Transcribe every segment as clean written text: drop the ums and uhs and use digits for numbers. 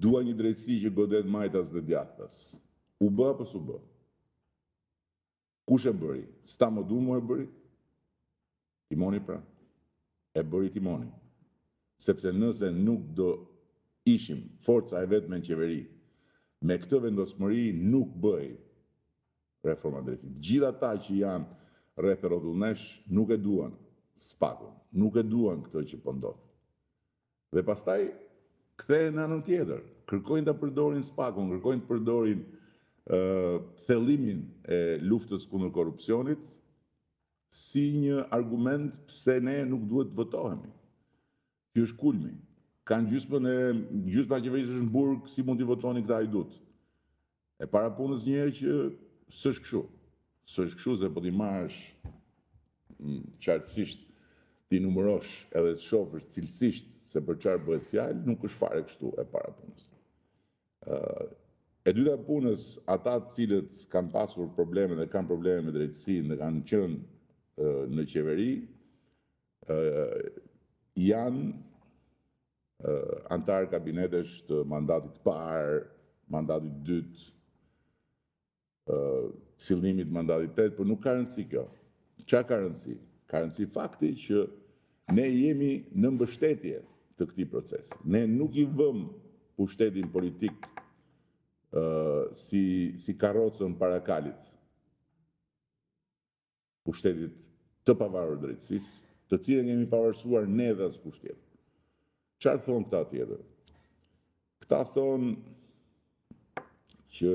Dua një drejtësi që godet majtas dhe djathtas. U bë apo s'u bë? Kush e bëri? Sta më du mu e bëri? Timoni pra. E bëri Timoni. Sepse nëse nuk do ishim forca e vetme në qeveri, me këtë vendosmëri nuk bëj reforma drejtësisë. Gjithë ata që janë rreth rrotullnesh nuk e duan spakun, nuk e duan këtë që po ndodh. Dhe pastaj kthehen në anën tjetër, kërkojnë ta përdorin spakun, kërkojnë të përdorin thellimin e luftës kundër korrupsionit si një argument pse ne nuk duhet të votohemi. Ky është kulmi. Kanë gjysma e qeverisë është në burg, si mund t'i votoni këta hajdut? E para punës një herë që s'është kështu. S'është kështu se po t'i marrësh qartësisht t'i numërosh edhe të shohësh cilësisht se për çfarë bëhet fjalë, nuk është fare kështu e para punës. E dyta punës, ata të cilët kanë pasur probleme dhe kanë probleme me drejtësinë dhe kanë qenë në qeveri, janë antarë kabinetesh të mandatit parë, mandatit dytë, të fillimit mandatit tetë, por nuk ka rëndësi kjo. Çfarë ka rëndësi? Ka rëndësi fakti që ne jemi në mbështetje të këtij procesi. Ne nuk i vëm pushtetin politik si karrocën para kalit. Pushtetit të pavarur drejtësisë, të cilën jemi pavarësuar ne dhe askush tjetër. Çfarë thonë këta tjetër? Këta thonë që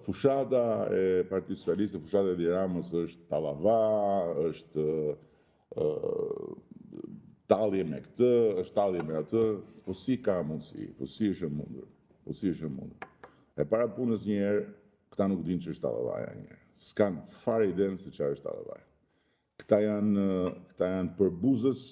fushata e Partisë Socialiste, fushata e Edi Ramës është tallava, është tallje me këtë, është tallje me atë, po si ka mundësi, po si është e mundur, po si është e mundur. E para punës një herë, këta nuk dinë që është tallavaja një herë. S'kan fare idenë se çfarë është tallavaja. Këta janë përbuzës